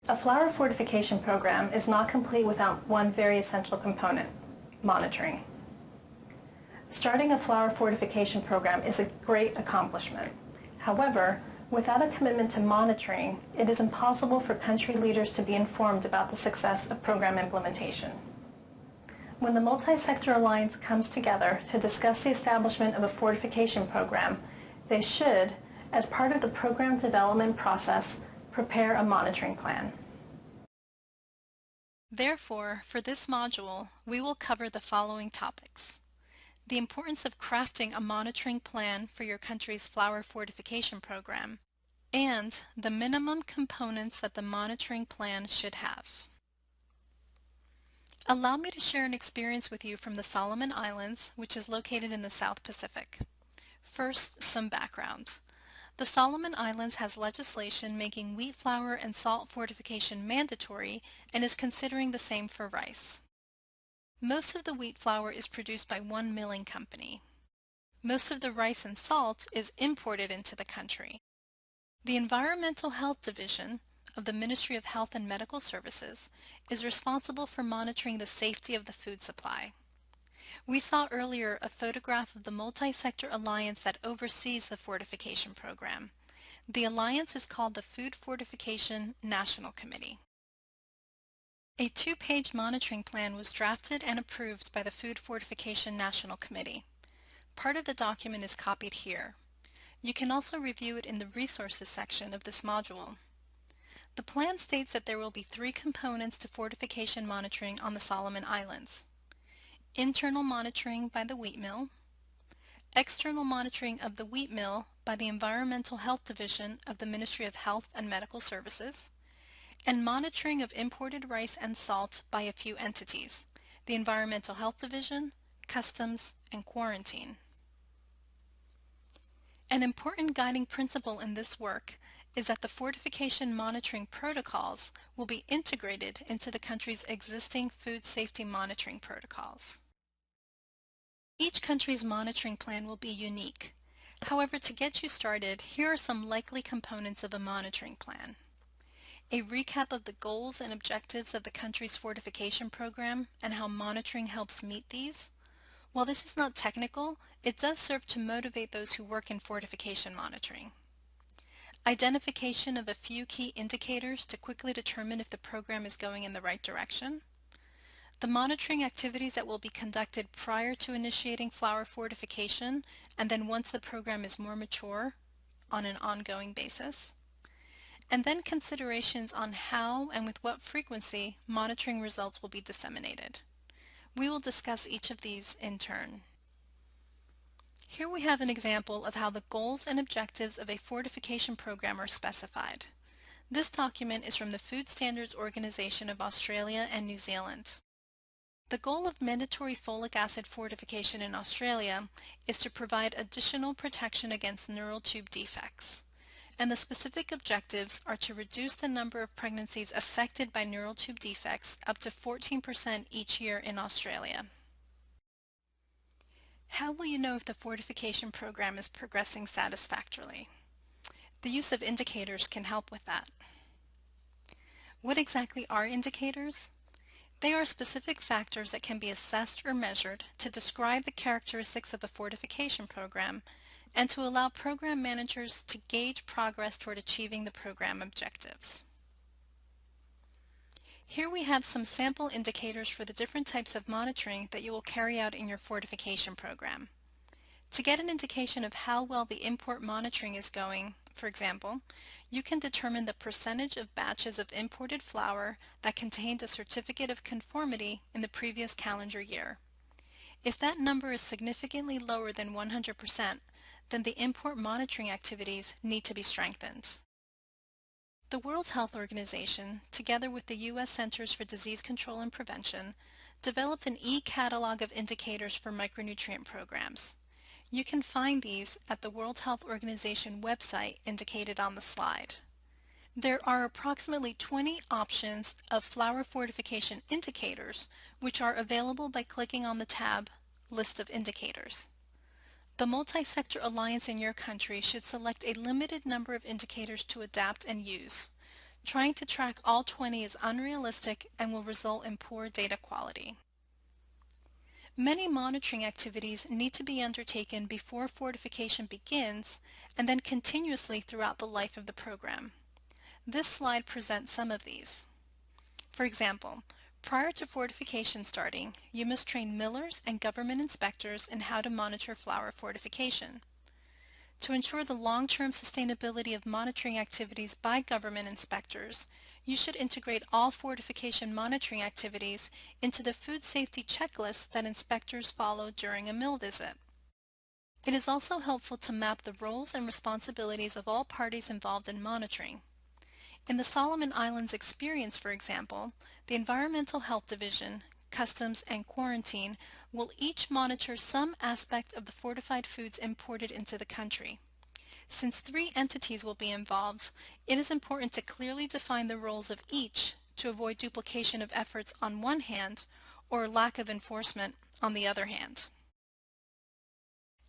A flour fortification program is not complete without one very essential component: monitoring. Starting a flour fortification program is a great accomplishment. However, without a commitment to monitoring, it is impossible for country leaders to be informed about the success of program implementation. When the multi-sector alliance comes together to discuss the establishment of a fortification program, they should, as part of the program development process, prepare a monitoring plan. Therefore, for this module, we will cover the following topics: the importance of crafting a monitoring plan for your country's flour fortification program, and the minimum components that the monitoring plan should have. Allow me to share an experience with you from the Solomon Islands, which is located in the South Pacific. First, some background. The Solomon Islands has legislation making wheat flour and salt fortification mandatory and is considering the same for rice. Most of the wheat flour is produced by one milling company. Most of the rice and salt is imported into the country. The Environmental Health Division of the Ministry of Health and Medical Services is responsible for monitoring the safety of the food supply. We saw earlier a photograph of the multi-sector alliance that oversees the fortification program. The alliance is called the Food Fortification National Committee. A two-page monitoring plan was drafted and approved by the Food Fortification National Committee. Part of the document is copied here. You can also review it in the Resources section of this module. The plan states that there will be three components to fortification monitoring on the Solomon Islands: internal monitoring by the wheat mill, external monitoring of the wheat mill by the Environmental Health Division of the Ministry of Health and Medical Services, and monitoring of imported rice and salt by a few entities: the Environmental Health Division, Customs, and Quarantine. An important guiding principle in this work is that the fortification monitoring protocols will be integrated into the country's existing food safety monitoring protocols. Each country's monitoring plan will be unique. However, to get you started, here are some likely components of a monitoring plan: a recap of the goals and objectives of the country's fortification program and how monitoring helps meet these. While this is not technical, it does serve to motivate those who work in fortification monitoring. Identification of a few key indicators to quickly determine if the program is going in the right direction. The monitoring activities that will be conducted prior to initiating flour fortification, and then once the program is more mature, on an ongoing basis. And then considerations on how and with what frequency monitoring results will be disseminated. We will discuss each of these in turn. Here we have an example of how the goals and objectives of a fortification program are specified. This document is from the Food Standards Organization of Australia and New Zealand. The goal of mandatory folic acid fortification in Australia is to provide additional protection against neural tube defects, and the specific objectives are to reduce the number of pregnancies affected by neural tube defects up to 14% each year in Australia. How will you know if the fortification program is progressing satisfactorily? The use of indicators can help with that. What exactly are indicators? They are specific factors that can be assessed or measured to describe the characteristics of the fortification program and to allow program managers to gauge progress toward achieving the program objectives. Here we have some sample indicators for the different types of monitoring that you will carry out in your fortification program. To get an indication of how well the import monitoring is going, for example, you can determine the percentage of batches of imported flour that contained a certificate of conformity in the previous calendar year. If that number is significantly lower than 100%, then the import monitoring activities need to be strengthened. The World Health Organization, together with the U.S. Centers for Disease Control and Prevention, developed an e-catalog of indicators for micronutrient programs. You can find these at the World Health Organization website indicated on the slide. There are approximately 20 options of flour fortification indicators, which are available by clicking on the tab List of Indicators. The multi-sector alliance in your country should select a limited number of indicators to adapt and use. Trying to track all 20 is unrealistic and will result in poor data quality. Many monitoring activities need to be undertaken before fortification begins and then continuously throughout the life of the program. This slide presents some of these. For example, prior to fortification starting, you must train millers and government inspectors in how to monitor flour fortification. To ensure the long-term sustainability of monitoring activities by government inspectors, you should integrate all fortification monitoring activities into the food safety checklist that inspectors follow during a mill visit. It is also helpful to map the roles and responsibilities of all parties involved in monitoring. In the Solomon Islands experience, for example, the Environmental Health Division, Customs, and Quarantine will each monitor some aspect of the fortified foods imported into the country. Since 3 entities will be involved, it is important to clearly define the roles of each to avoid duplication of efforts on one hand or lack of enforcement on the other hand.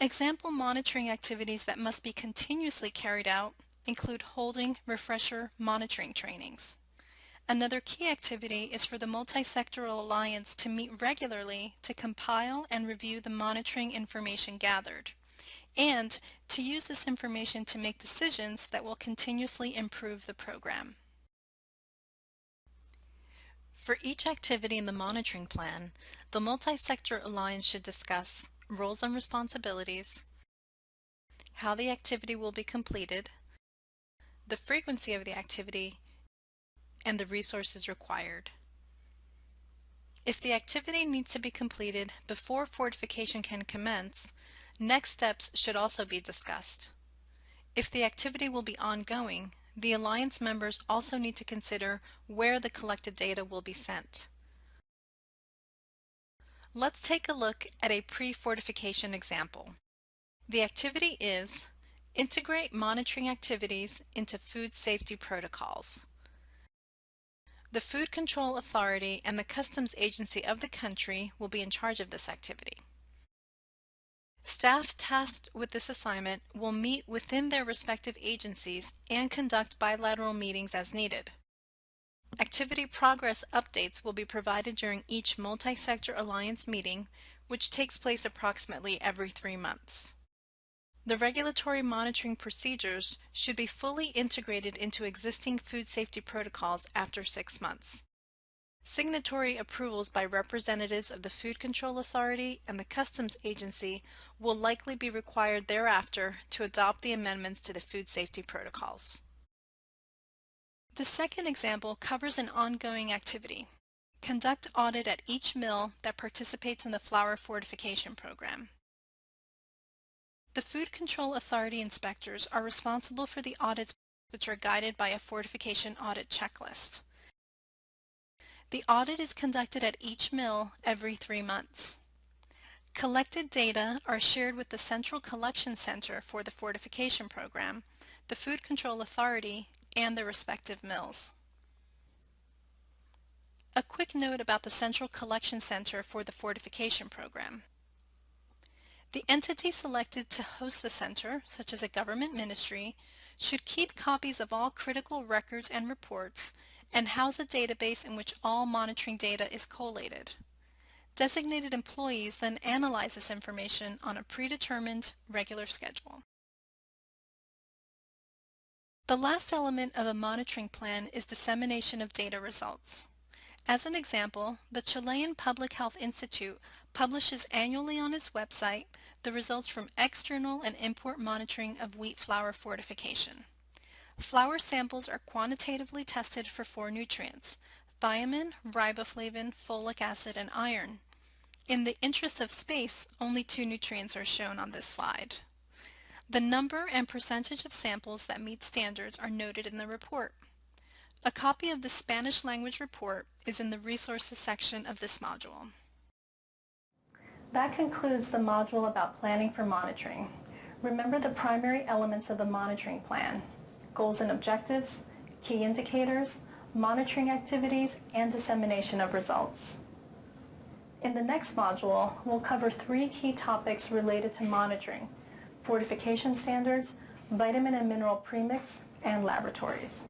Example monitoring activities that must be continuously carried out include holding refresher monitoring trainings. Another key activity is for the Multi-Sectoral Alliance to meet regularly to compile and review the monitoring information gathered, and to use this information to make decisions that will continuously improve the program. For each activity in the monitoring plan, the Multi-Sector Alliance should discuss roles and responsibilities, how the activity will be completed, the frequency of the activity, and the resources required. If the activity needs to be completed before fortification can commence, next steps should also be discussed. If the activity will be ongoing, the Alliance members also need to consider where the collected data will be sent. Let's take a look at a pre-fortification example. The activity is integrate monitoring activities into food safety protocols. The Food Control Authority and the Customs Agency of the country will be in charge of this activity. Staff tasked with this assignment will meet within their respective agencies and conduct bilateral meetings as needed. Activity progress updates will be provided during each Multi-Sector Alliance meeting, which takes place approximately every 3 months. The regulatory monitoring procedures should be fully integrated into existing food safety protocols after 6 months. Signatory approvals by representatives of the Food Control Authority and the Customs Agency will likely be required thereafter to adopt the amendments to the food safety protocols. The second example covers an ongoing activity. Conduct audit at each mill that participates in the flour fortification program. The Food Control Authority inspectors are responsible for the audits, which are guided by a fortification audit checklist. The audit is conducted at each mill every 3 months. Collected data are shared with the Central Collection Center for the fortification program, the Food Control Authority, and the respective mills. A quick note about the Central Collection Center for the fortification program. The entity selected to host the center, such as a government ministry, should keep copies of all critical records and reports and house a database in which all monitoring data is collated. Designated employees then analyze this information on a predetermined, regular schedule. The last element of a monitoring plan is dissemination of data results. As an example, the Chilean Public Health Institute publishes annually on its website the results from external and import monitoring of wheat flour fortification. Flour samples are quantitatively tested for 4 nutrients: thiamine, riboflavin, folic acid, and iron. In the interest of space, only 2 nutrients are shown on this slide. The number and percentage of samples that meet standards are noted in the report. A copy of the Spanish language report is in the resources section of this module. That concludes the module about planning for monitoring. Remember the primary elements of the monitoring plan: goals and objectives, key indicators, monitoring activities, and dissemination of results. In the next module, we'll cover 3 key topics related to monitoring: fortification standards, vitamin and mineral premix, and laboratories.